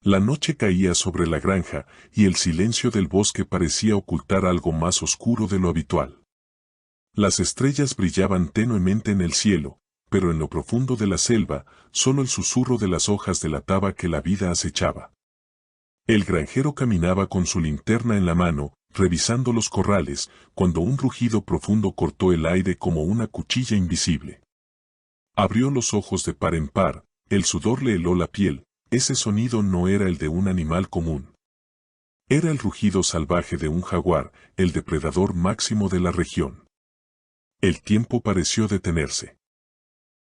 La noche caía sobre la granja, y el silencio del bosque parecía ocultar algo más oscuro de lo habitual. Las estrellas brillaban tenuemente en el cielo, pero en lo profundo de la selva, solo el susurro de las hojas delataba que la vida acechaba. El granjero caminaba con su linterna en la mano, revisando los corrales, cuando un rugido profundo cortó el aire como una cuchilla invisible. Abrió los ojos de par en par, el sudor le heló la piel. Ese sonido no era el de un animal común. Era el rugido salvaje de un jaguar, el depredador máximo de la región. El tiempo pareció detenerse.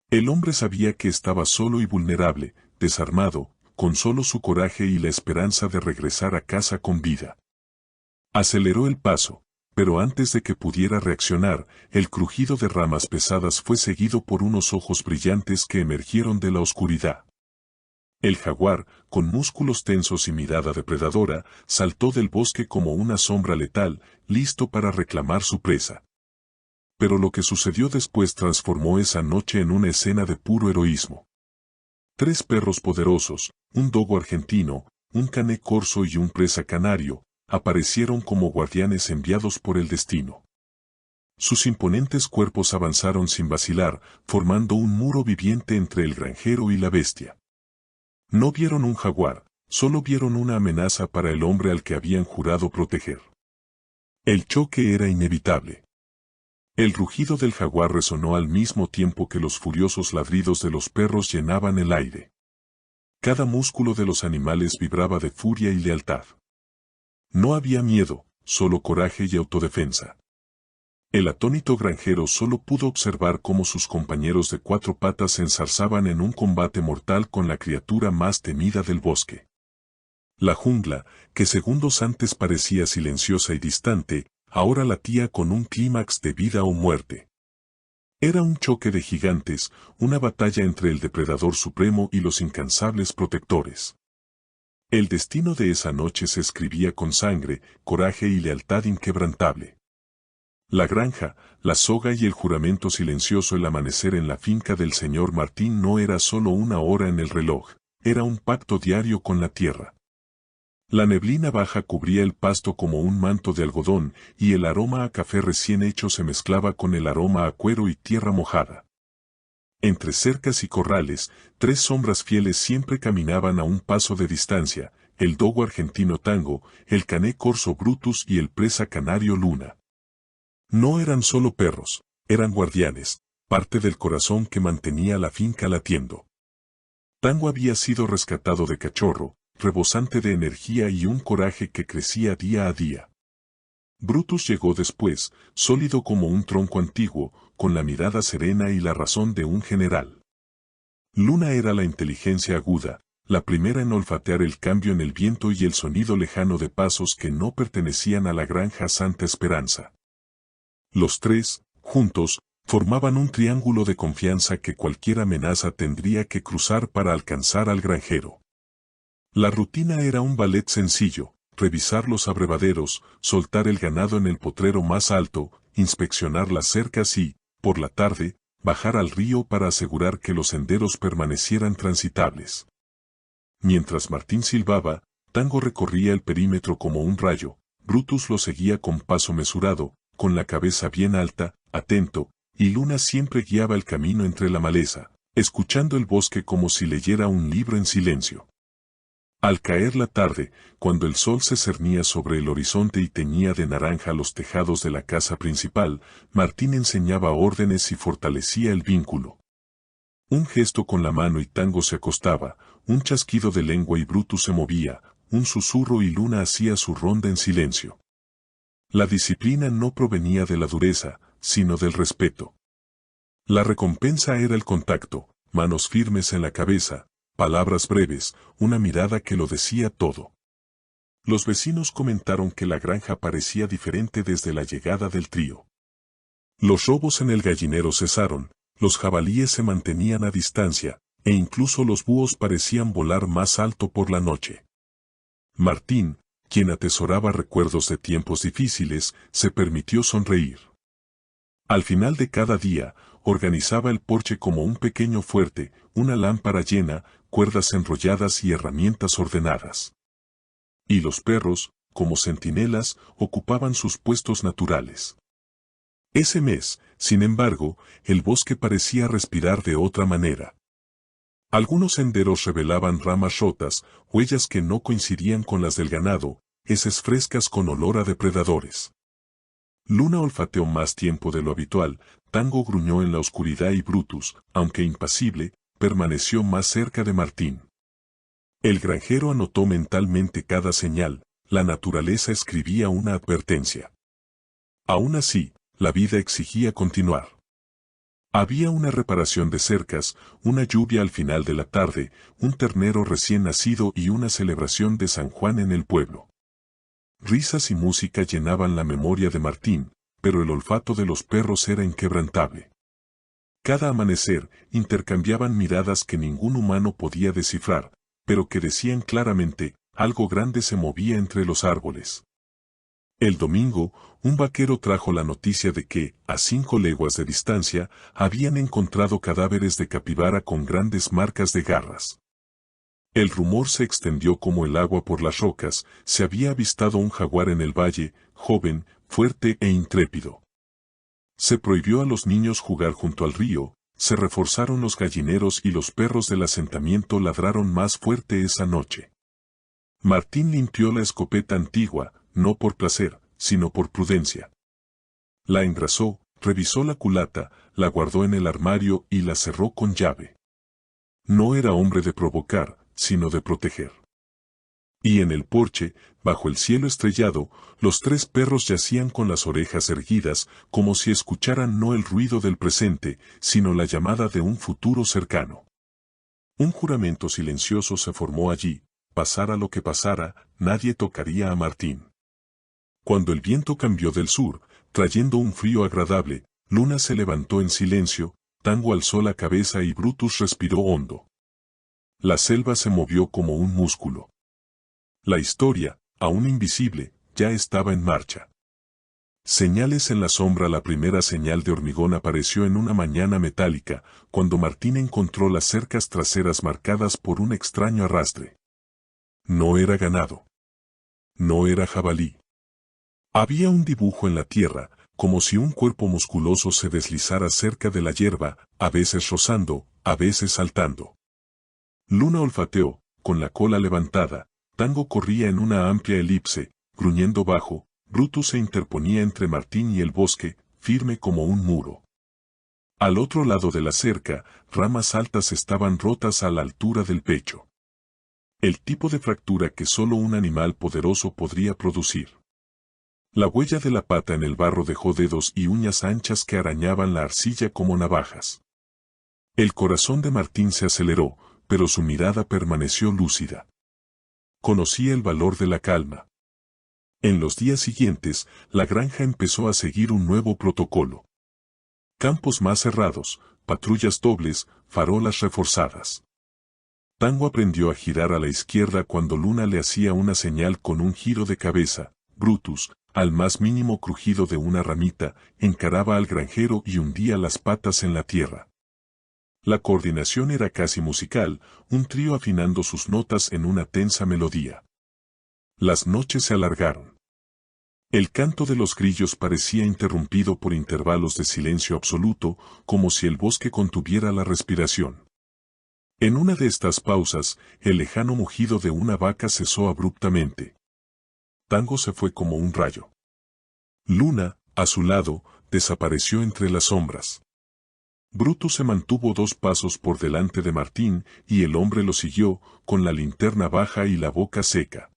El hombre sabía que estaba solo y vulnerable, desarmado, con solo su coraje y la esperanza de regresar a casa con vida. Aceleró el paso, pero antes de que pudiera reaccionar, el crujido de ramas pesadas fue seguido por unos ojos brillantes que emergieron de la oscuridad. El jaguar, con músculos tensos y mirada depredadora, saltó del bosque como una sombra letal, listo para reclamar su presa. Pero lo que sucedió después transformó esa noche en una escena de puro heroísmo. 3 perros poderosos, un dogo argentino, un cané corso y un presa canario, aparecieron como guardianes enviados por el destino. Sus imponentes cuerpos avanzaron sin vacilar, formando un muro viviente entre el granjero y la bestia. No vieron un jaguar, solo vieron una amenaza para el hombre al que habían jurado proteger. El choque era inevitable. El rugido del jaguar resonó al mismo tiempo que los furiosos ladridos de los perros llenaban el aire. Cada músculo de los animales vibraba de furia y lealtad. No había miedo, solo coraje y autodefensa. El atónito granjero solo pudo observar cómo sus compañeros de 4 patas se enzarzaban en un combate mortal con la criatura más temida del bosque. La jungla, que segundos antes parecía silenciosa y distante, ahora latía con un clímax de vida o muerte. Era un choque de gigantes, una batalla entre el depredador supremo y los incansables protectores. El destino de esa noche se escribía con sangre, coraje y lealtad inquebrantable. La granja, la soga y el juramento silencioso. El amanecer en la finca del señor Martín no era solo una hora en el reloj, era un pacto diario con la tierra. La neblina baja cubría el pasto como un manto de algodón, y el aroma a café recién hecho se mezclaba con el aroma a cuero y tierra mojada. Entre cercas y corrales, 3 sombras fieles siempre caminaban a un paso de distancia, el dogo argentino Tango, el cané corso Brutus y el presa canario Luna. No eran solo perros, eran guardianes, parte del corazón que mantenía la finca latiendo. Tango había sido rescatado de cachorro, rebosante de energía y un coraje que crecía día a día. Brutus llegó después, sólido como un tronco antiguo, con la mirada serena y la razón de un general. Luna era la inteligencia aguda, la primera en olfatear el cambio en el viento y el sonido lejano de pasos que no pertenecían a la granja Santa Esperanza. Los 3, juntos, formaban un triángulo de confianza que cualquier amenaza tendría que cruzar para alcanzar al granjero. La rutina era un ballet sencillo: revisar los abrevaderos, soltar el ganado en el potrero más alto, inspeccionar las cercas y, por la tarde, bajar al río para asegurar que los senderos permanecieran transitables. Mientras Martín silbaba, Tango recorría el perímetro como un rayo, Brutus lo seguía con paso mesurado, con la cabeza bien alta, atento, y Luna siempre guiaba el camino entre la maleza, escuchando el bosque como si leyera un libro en silencio. Al caer la tarde, cuando el sol se cernía sobre el horizonte y teñía de naranja los tejados de la casa principal, Martín enseñaba órdenes y fortalecía el vínculo. Un gesto con la mano y Tango se acostaba, un chasquido de lengua y Brutus se movía, un susurro y Luna hacía su ronda en silencio. La disciplina no provenía de la dureza, sino del respeto. La recompensa era el contacto, manos firmes en la cabeza, palabras breves, una mirada que lo decía todo. Los vecinos comentaron que la granja parecía diferente desde la llegada del trío. Los robos en el gallinero cesaron, los jabalíes se mantenían a distancia, e incluso los búhos parecían volar más alto por la noche. Martín, quien atesoraba recuerdos de tiempos difíciles, se permitió sonreír. Al final de cada día, organizaba el porche como un pequeño fuerte, una lámpara llena, cuerdas enrolladas y herramientas ordenadas. Y los perros, como centinelas, ocupaban sus puestos naturales. Ese mes, sin embargo, el bosque parecía respirar de otra manera. Algunos senderos revelaban ramas rotas, huellas que no coincidían con las del ganado, heces frescas con olor a depredadores. Luna olfateó más tiempo de lo habitual, Tango gruñó en la oscuridad y Brutus, aunque impasible, permaneció más cerca de Martín. El granjero anotó mentalmente cada señal, la naturaleza escribía una advertencia. Aún así, la vida exigía continuar. Había una reparación de cercas, una lluvia al final de la tarde, un ternero recién nacido y una celebración de San Juan en el pueblo. Risas y música llenaban la memoria de Martín, pero el olfato de los perros era inquebrantable. Cada amanecer, intercambiaban miradas que ningún humano podía descifrar, pero que decían claramente, algo grande se movía entre los árboles. El domingo, un vaquero trajo la noticia de que, a 5 leguas de distancia, habían encontrado cadáveres de capibara con grandes marcas de garras. El rumor se extendió como el agua por las rocas, se había avistado un jaguar en el valle, joven, fuerte e intrépido. Se prohibió a los niños jugar junto al río, se reforzaron los gallineros y los perros del asentamiento ladraron más fuerte esa noche. Martín limpió la escopeta antigua, no por placer, sino por prudencia. La engrasó, revisó la culata, la guardó en el armario y la cerró con llave. No era hombre de provocar, sino de proteger. Y en el porche, bajo el cielo estrellado, los 3 perros yacían con las orejas erguidas, como si escucharan no el ruido del presente, sino la llamada de un futuro cercano. Un juramento silencioso se formó allí, pasara lo que pasara, nadie tocaría a Martín. Cuando el viento cambió del sur, trayendo un frío agradable, Luna se levantó en silencio, Tango alzó la cabeza y Brutus respiró hondo. La selva se movió como un músculo. La historia, aún invisible, ya estaba en marcha. Señales en la sombra. La primera señal de hormigón apareció en una mañana metálica, cuando Martín encontró las cercas traseras marcadas por un extraño arrastre. No era ganado. No era jabalí. Había un dibujo en la tierra, como si un cuerpo musculoso se deslizara cerca de la hierba, a veces rozando, a veces saltando. Luna olfateó, con la cola levantada, Tango corría en una amplia elipse, gruñendo bajo, Brutus se interponía entre Martín y el bosque, firme como un muro. Al otro lado de la cerca, ramas altas estaban rotas a la altura del pecho. El tipo de fractura que solo un animal poderoso podría producir. La huella de la pata en el barro dejó dedos y uñas anchas que arañaban la arcilla como navajas. El corazón de Martín se aceleró, pero su mirada permaneció lúcida. Conocía el valor de la calma. En los días siguientes, la granja empezó a seguir un nuevo protocolo. Campos más cerrados, patrullas dobles, farolas reforzadas. Tango aprendió a girar a la izquierda cuando Luna le hacía una señal con un giro de cabeza. Brutus, al más mínimo crujido de una ramita, encaraba al granjero y hundía las patas en la tierra. La coordinación era casi musical, un trío afinando sus notas en una tensa melodía. Las noches se alargaron. El canto de los grillos parecía interrumpido por intervalos de silencio absoluto, como si el bosque contuviera la respiración. En una de estas pausas, el lejano mugido de una vaca cesó abruptamente. Tango se fue como un rayo. Luna, a su lado, desapareció entre las sombras. Brutus se mantuvo 2 pasos por delante de Martín, y el hombre lo siguió, con la linterna baja y la boca seca.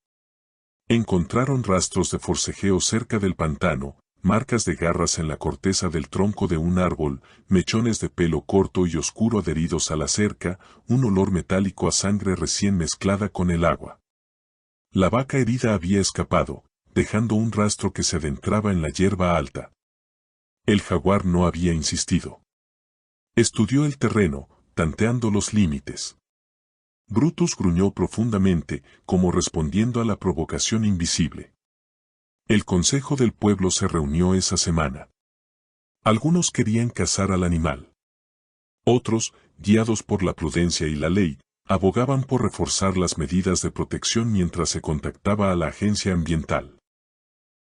Encontraron rastros de forcejeo cerca del pantano, marcas de garras en la corteza del tronco de un árbol, mechones de pelo corto y oscuro adheridos a la cerca, un olor metálico a sangre recién mezclada con el agua. La vaca herida había escapado, dejando un rastro que se adentraba en la hierba alta. El jaguar no había insistido. Estudió el terreno, tanteando los límites. Brutus gruñó profundamente, como respondiendo a la provocación invisible. El consejo del pueblo se reunió esa semana. Algunos querían cazar al animal. Otros, guiados por la prudencia y la ley, abogaban por reforzar las medidas de protección mientras se contactaba a la agencia ambiental.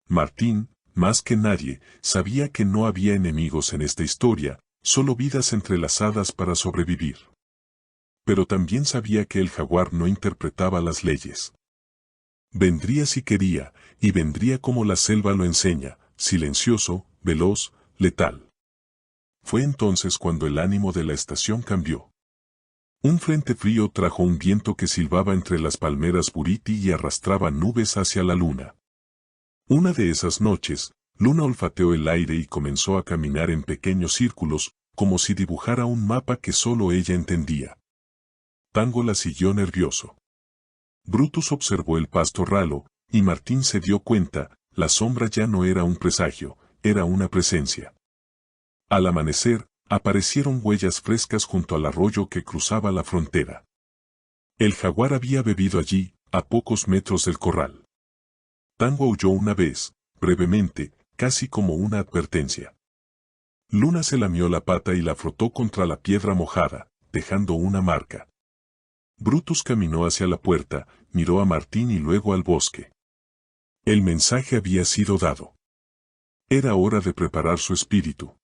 Martín, más que nadie, sabía que no había enemigos en esta historia, solo vidas entrelazadas para sobrevivir. Pero también sabía que el jaguar no interpretaba las leyes. Vendría si quería, y vendría como la selva lo enseña, silencioso, veloz, letal. Fue entonces cuando el ánimo de la estación cambió. Un frente frío trajo un viento que silbaba entre las palmeras Buriti y arrastraba nubes hacia la luna. Una de esas noches, Luna olfateó el aire y comenzó a caminar en pequeños círculos, como si dibujara un mapa que solo ella entendía. Tango la siguió nervioso. Brutus observó el pasto ralo, y Martín se dio cuenta, la sombra ya no era un presagio, era una presencia. Al amanecer, aparecieron huellas frescas junto al arroyo que cruzaba la frontera. El jaguar había bebido allí, a pocos metros del corral. Tango aulló una vez, brevemente, casi como una advertencia. Luna se lamió la pata y la frotó contra la piedra mojada, dejando una marca. Brutus caminó hacia la puerta, miró a Martín y luego al bosque. El mensaje había sido dado. Era hora de preparar su espíritu.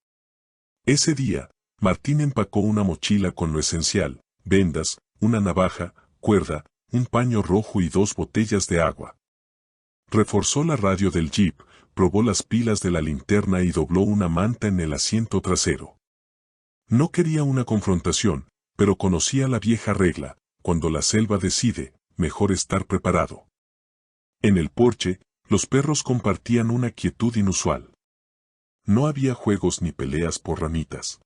Ese día, Martín empacó una mochila con lo esencial: vendas, una navaja, cuerda, un paño rojo y 2 botellas de agua. Reforzó la radio del jeep, probó las pilas de la linterna y dobló una manta en el asiento trasero. No quería una confrontación, pero conocía la vieja regla: cuando la selva decide, mejor estar preparado. En el porche, los perros compartían una quietud inusual. No había juegos ni peleas por ramitas.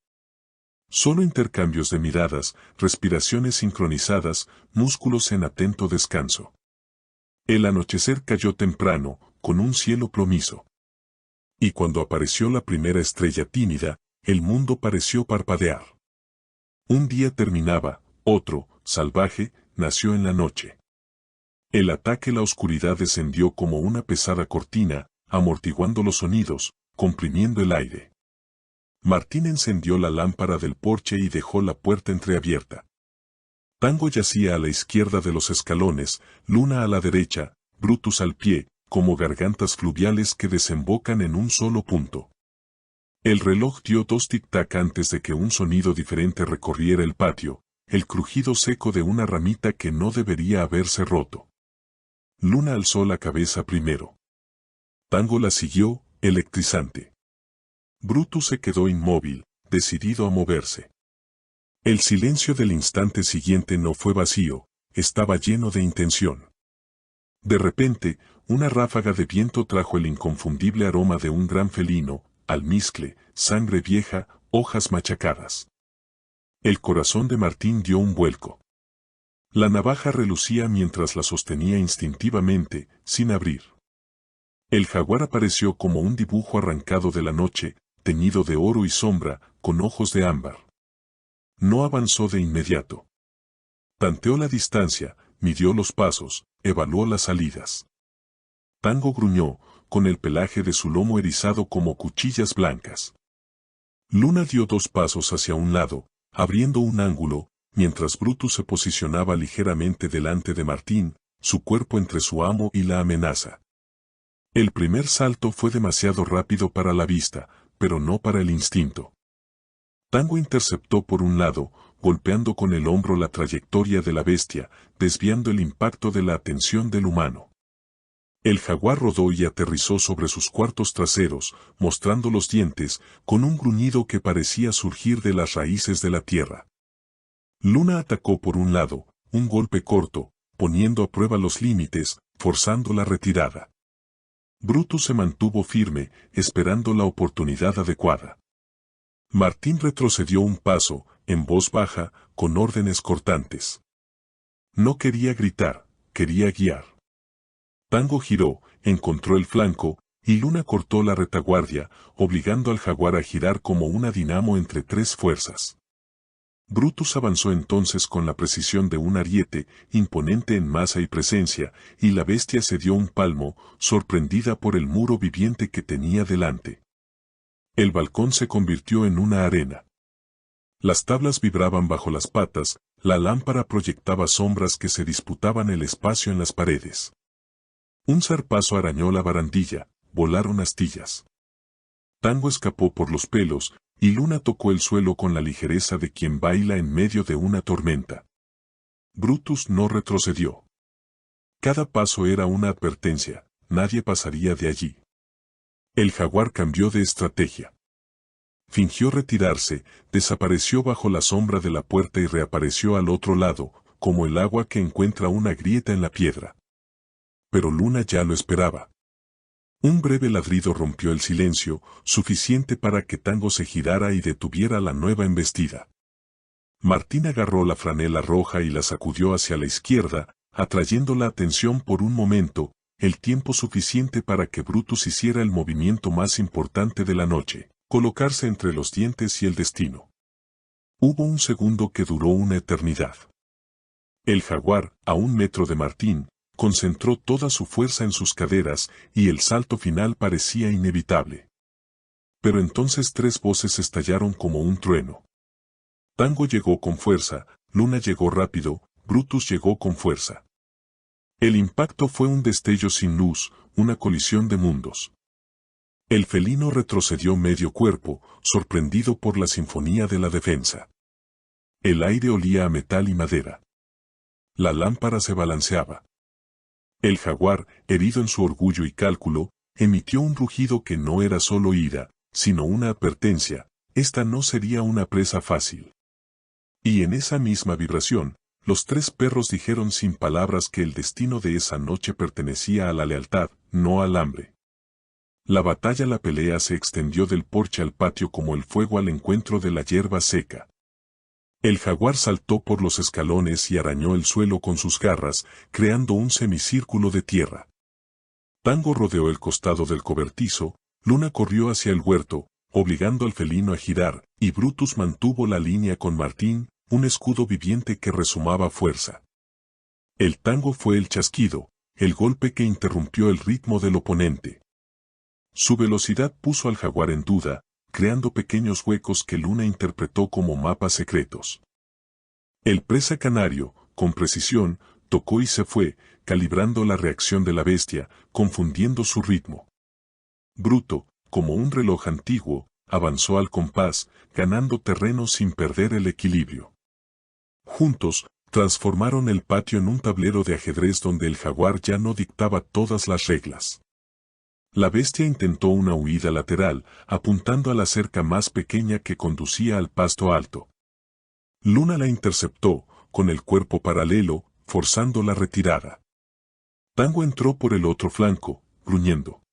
Solo intercambios de miradas, respiraciones sincronizadas, músculos en atento descanso. El anochecer cayó temprano, con un cielo plomizo. Y cuando apareció la primera estrella tímida, el mundo pareció parpadear. Un día terminaba, otro, salvaje, nació en la noche. El ataque la oscuridad descendió como una pesada cortina, amortiguando los sonidos, comprimiendo el aire. Martín encendió la lámpara del porche y dejó la puerta entreabierta. Tango yacía a la izquierda de los escalones, Luna a la derecha, Brutus al pie, como gargantas fluviales que desembocan en un solo punto. El reloj dio 2 tic-tac antes de que un sonido diferente recorriera el patio, el crujido seco de una ramita que no debería haberse roto. Luna alzó la cabeza primero. Tango la siguió, electrizante. Brutus se quedó inmóvil, decidido a moverse. El silencio del instante siguiente no fue vacío, estaba lleno de intención. De repente, una ráfaga de viento trajo el inconfundible aroma de un gran felino, almizcle, sangre vieja, hojas machacadas. El corazón de Martín dio un vuelco. La navaja relucía mientras la sostenía instintivamente, sin abrir. El jaguar apareció como un dibujo arrancado de la noche, teñido de oro y sombra, con ojos de ámbar. No avanzó de inmediato. Tanteó la distancia, midió los pasos, evaluó las salidas. Tango gruñó, con el pelaje de su lomo erizado como cuchillas blancas. Luna dio 2 pasos hacia un lado, abriendo un ángulo, mientras Brutus se posicionaba ligeramente delante de Martín, su cuerpo entre su amo y la amenaza. El primer salto fue demasiado rápido para la vista, pero no para el instinto. Tango interceptó por un lado, golpeando con el hombro la trayectoria de la bestia, desviando el impacto de la atención del humano. El jaguar rodó y aterrizó sobre sus cuartos traseros, mostrando los dientes, con un gruñido que parecía surgir de las raíces de la tierra. Luna atacó por un lado, un golpe corto, poniendo a prueba los límites, forzando la retirada. Brutus se mantuvo firme, esperando la oportunidad adecuada. Martín retrocedió un paso, en voz baja, con órdenes cortantes. No quería gritar, quería guiar. Tango giró, encontró el flanco, y Luna cortó la retaguardia, obligando al jaguar a girar como una dinamo entre 3 fuerzas. Brutus avanzó entonces con la precisión de un ariete, imponente en masa y presencia, y la bestia se dio un palmo, sorprendida por el muro viviente que tenía delante. El balcón se convirtió en una arena. Las tablas vibraban bajo las patas, La lámpara proyectaba sombras que se disputaban el espacio en las paredes. Un zarpazo arañó la barandilla, volaron astillas. Tango escapó por los pelos, y Luna tocó el suelo con la ligereza de quien baila en medio de una tormenta. Brutus no retrocedió. Cada paso era una advertencia, nadie pasaría de allí. El jaguar cambió de estrategia. Fingió retirarse, desapareció bajo la sombra de la puerta y reapareció al otro lado, como el agua que encuentra una grieta en la piedra. Pero Luna ya lo esperaba. Un breve ladrido rompió el silencio, suficiente para que Tango se girara y detuviera la nueva embestida. Martín agarró la franela roja y la sacudió hacia la izquierda, atrayendo la atención por un momento, el tiempo suficiente para que Brutus hiciera el movimiento más importante de la noche, colocarse entre los dientes y el destino. Hubo un segundo que duró una eternidad. El jaguar, a 1 metro de Martín, concentró toda su fuerza en sus caderas y el salto final parecía inevitable. Pero entonces 3 voces estallaron como un trueno. Tango llegó con fuerza, Luna llegó rápido, Brutus llegó con fuerza. El impacto fue un destello sin luz, una colisión de mundos. El felino retrocedió medio cuerpo, sorprendido por la sinfonía de la defensa. El aire olía a metal y madera. La lámpara se balanceaba. El jaguar, herido en su orgullo y cálculo, emitió un rugido que no era solo ira, sino una advertencia: esta no sería una presa fácil. Y en esa misma vibración, los 3 perros dijeron sin palabras que el destino de esa noche pertenecía a la lealtad, no al hambre. La pelea se extendió del porche al patio como el fuego al encuentro de la hierba seca. El jaguar saltó por los escalones y arañó el suelo con sus garras, creando un semicírculo de tierra. Tango rodeó el costado del cobertizo, Luna corrió hacia el huerto, obligando al felino a girar, y Brutus mantuvo la línea con Martín, un escudo viviente que resumaba fuerza. El tango fue el chasquido, el golpe que interrumpió el ritmo del oponente. Su velocidad puso al jaguar en duda, creando pequeños huecos que Luna interpretó como mapas secretos. El presa canario, con precisión, tocó y se fue, calibrando la reacción de la bestia, confundiendo su ritmo. Bruto, como un reloj antiguo, avanzó al compás, ganando terreno sin perder el equilibrio. Juntos, transformaron el patio en un tablero de ajedrez donde el jaguar ya no dictaba todas las reglas. La bestia intentó una huida lateral, apuntando a la cerca más pequeña que conducía al pasto alto. Luna la interceptó, con el cuerpo paralelo, forzando la retirada. Tango entró por el otro flanco, gruñendo.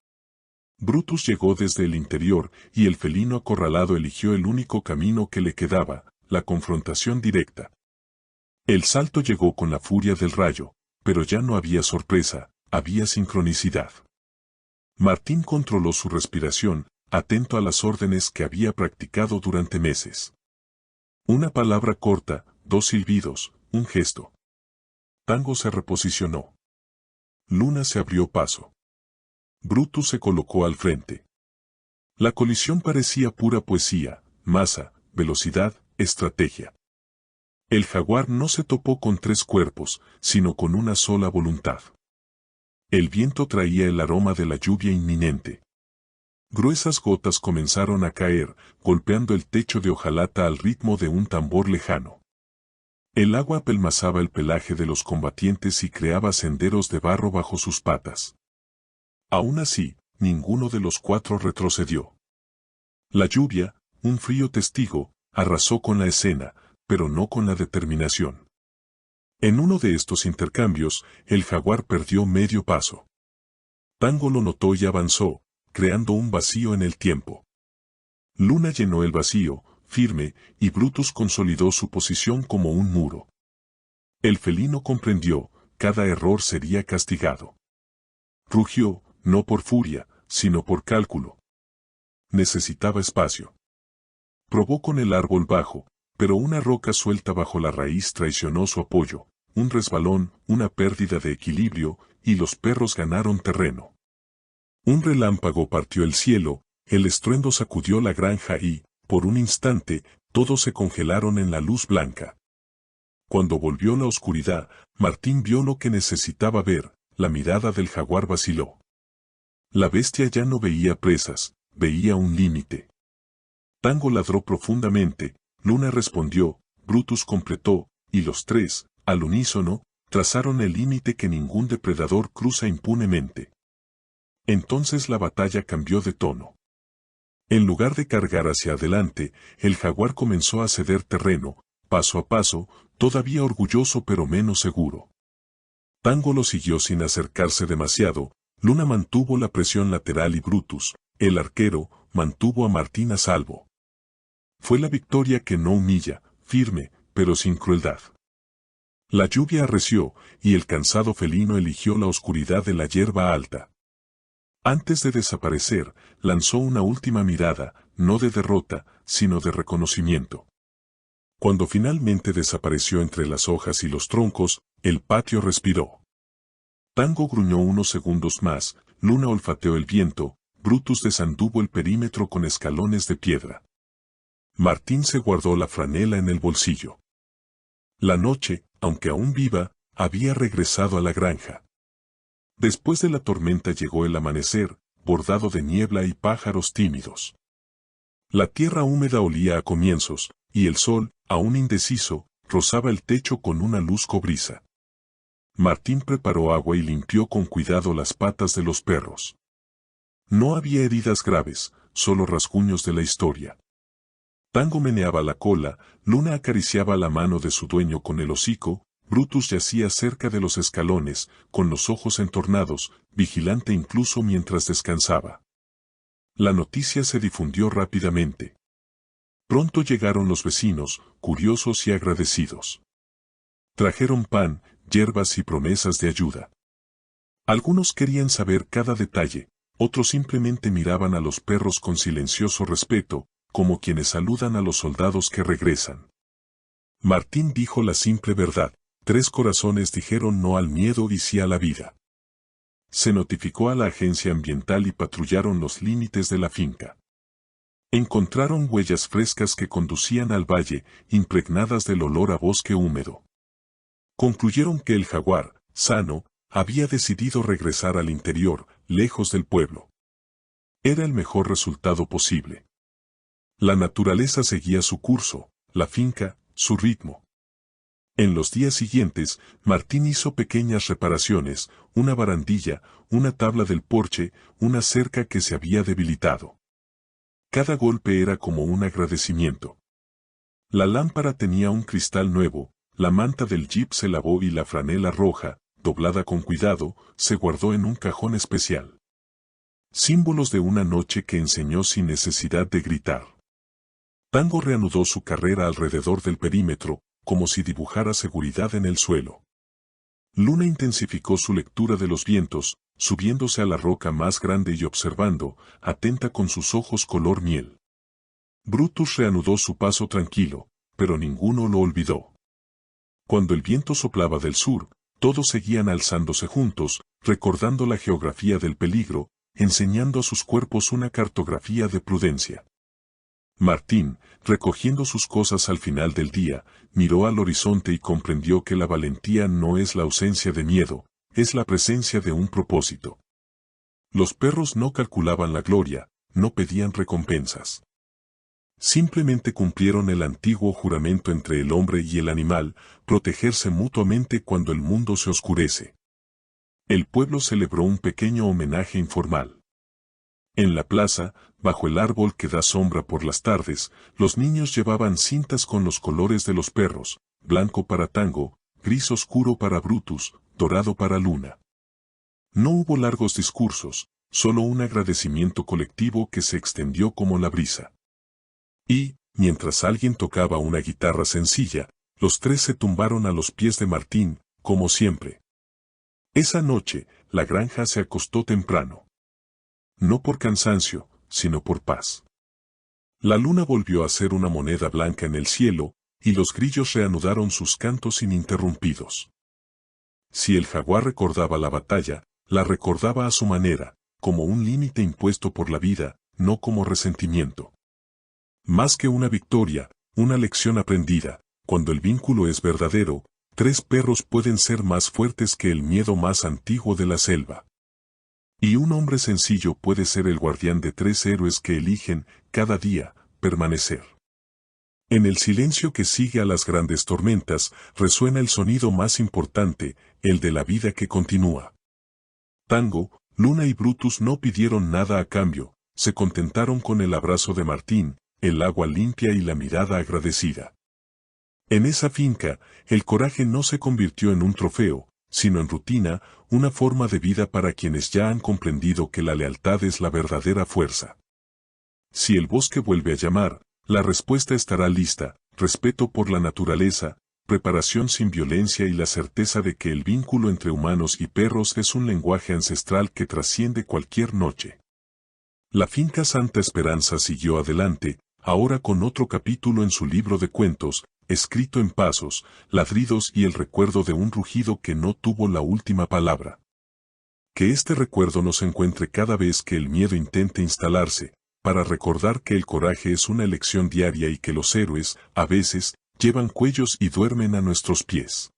Brutus llegó desde el interior, y el felino acorralado eligió el único camino que le quedaba, la confrontación directa. El salto llegó con la furia del rayo, pero ya no había sorpresa, había sincronicidad. Martín controló su respiración, atento a las órdenes que había practicado durante meses. Una palabra corta, 2 silbidos, un gesto. Tango se reposicionó. Luna se abrió paso. Brutus se colocó al frente. La colisión parecía pura poesía, masa, velocidad, estrategia. El jaguar no se topó con 3 cuerpos, sino con una sola voluntad. El viento traía el aroma de la lluvia inminente. Gruesas gotas comenzaron a caer, golpeando el techo de hojalata al ritmo de un tambor lejano. El agua apelmazaba el pelaje de los combatientes y creaba senderos de barro bajo sus patas. Aún así, ninguno de los 4 retrocedió. La lluvia, un frío testigo, arrasó con la escena, pero no con la determinación. En uno de estos intercambios, el jaguar perdió medio paso. Tango lo notó y avanzó, creando un vacío en el tiempo. Luna llenó el vacío, firme, y Brutus consolidó su posición como un muro. El felino comprendió, cada error sería castigado. Rugió, no por furia, sino por cálculo. Necesitaba espacio. Probó con el árbol bajo, pero una roca suelta bajo la raíz traicionó su apoyo. Un resbalón, una pérdida de equilibrio, y los perros ganaron terreno. Un relámpago partió el cielo, el estruendo sacudió la granja y, por un instante, todos se congelaron en la luz blanca. Cuando volvió la oscuridad, Martín vio lo que necesitaba ver, la mirada del jaguar vaciló. La bestia ya no veía presas, veía un límite. Tango ladró profundamente, Luna respondió, Brutus completó, y los tres, al unísono, trazaron el límite que ningún depredador cruza impunemente. Entonces la batalla cambió de tono. En lugar de cargar hacia adelante, el jaguar comenzó a ceder terreno, paso a paso, todavía orgulloso pero menos seguro. Tango lo siguió sin acercarse demasiado, Luna mantuvo la presión lateral y Brutus, el arquero, mantuvo a Martín a salvo. Fue la victoria que no humilla, firme, pero sin crueldad. La lluvia arreció, y el cansado felino eligió la oscuridad de la hierba alta. Antes de desaparecer, lanzó una última mirada, no de derrota, sino de reconocimiento. Cuando finalmente desapareció entre las hojas y los troncos, el patio respiró. Tango gruñó unos segundos más, Luna olfateó el viento, Brutus desanduvo el perímetro con escalones de piedra. Martín se guardó la franela en el bolsillo. La noche, aunque aún viva, había regresado a la granja. Después de la tormenta llegó el amanecer, bordado de niebla y pájaros tímidos. La tierra húmeda olía a comienzos, y el sol, aún indeciso, rozaba el techo con una luz cobriza. Martín preparó agua y limpió con cuidado las patas de los perros. No había heridas graves, solo rasguños de la historia. Tango meneaba la cola, Luna acariciaba la mano de su dueño con el hocico, Brutus yacía cerca de los escalones, con los ojos entornados, vigilante incluso mientras descansaba. La noticia se difundió rápidamente. Pronto llegaron los vecinos, curiosos y agradecidos. Trajeron pan, hierbas y promesas de ayuda. Algunos querían saber cada detalle, otros simplemente miraban a los perros con silencioso respeto, como quienes saludan a los soldados que regresan. Martín dijo la simple verdad, 3 corazones dijeron no al miedo y sí a la vida. Se notificó a la agencia ambiental y patrullaron los límites de la finca. Encontraron huellas frescas que conducían al valle, impregnadas del olor a bosque húmedo. Concluyeron que el jaguar, sano, había decidido regresar al interior, lejos del pueblo. Era el mejor resultado posible. La naturaleza seguía su curso, la finca, su ritmo. En los días siguientes, Martín hizo pequeñas reparaciones, una barandilla, una tabla del porche, una cerca que se había debilitado. Cada golpe era como un agradecimiento. La lámpara tenía un cristal nuevo, la manta del jeep se lavó y la franela roja, doblada con cuidado, se guardó en un cajón especial. Símbolos de una noche que enseñó sin necesidad de gritar. Tango reanudó su carrera alrededor del perímetro, como si dibujara seguridad en el suelo. Luna intensificó su lectura de los vientos, subiéndose a la roca más grande y observando, atenta con sus ojos color miel. Brutus reanudó su paso tranquilo, pero ninguno lo olvidó. Cuando el viento soplaba del sur, todos seguían alzándose juntos, recordando la geografía del peligro, enseñando a sus cuerpos una cartografía de prudencia. Martín, recogiendo sus cosas al final del día, miró al horizonte y comprendió que la valentía no es la ausencia de miedo, es la presencia de un propósito. Los perros no calculaban la gloria, no pedían recompensas. Simplemente cumplieron el antiguo juramento entre el hombre y el animal, protegerse mutuamente cuando el mundo se oscurece. El pueblo celebró un pequeño homenaje informal. En la plaza, bajo el árbol que da sombra por las tardes, los niños llevaban cintas con los colores de los perros, blanco para Tango, gris oscuro para Brutus, dorado para Luna. No hubo largos discursos, solo un agradecimiento colectivo que se extendió como la brisa. Y, mientras alguien tocaba una guitarra sencilla, los 3 se tumbaron a los pies de Martín, como siempre. Esa noche, la granja se acostó temprano. No por cansancio, sino por paz. La luna volvió a ser una moneda blanca en el cielo, y los grillos reanudaron sus cantos ininterrumpidos. Si el jaguar recordaba la batalla, la recordaba a su manera, como un límite impuesto por la vida, no como resentimiento. Más que una victoria, una lección aprendida, cuando el vínculo es verdadero, 3 perros pueden ser más fuertes que el miedo más antiguo de la selva. Y un hombre sencillo puede ser el guardián de 3 héroes que eligen, cada día, permanecer. En el silencio que sigue a las grandes tormentas, resuena el sonido más importante, el de la vida que continúa. Tango, Luna y Brutus no pidieron nada a cambio, se contentaron con el abrazo de Martín, el agua limpia y la mirada agradecida. En esa finca, el coraje no se convirtió en un trofeo, sino en rutina, una forma de vida para quienes ya han comprendido que la lealtad es la verdadera fuerza. Si el bosque vuelve a llamar, la respuesta estará lista: respeto por la naturaleza, preparación sin violencia y la certeza de que el vínculo entre humanos y perros es un lenguaje ancestral que trasciende cualquier noche. La finca Santa Esperanza siguió adelante, ahora con otro capítulo en su libro de cuentos, escrito en pasos, ladridos y el recuerdo de un rugido que no tuvo la última palabra. Que este recuerdo nos encuentre cada vez que el miedo intente instalarse, para recordar que el coraje es una elección diaria y que los héroes, a veces, llevan cuellos y duermen a nuestros pies.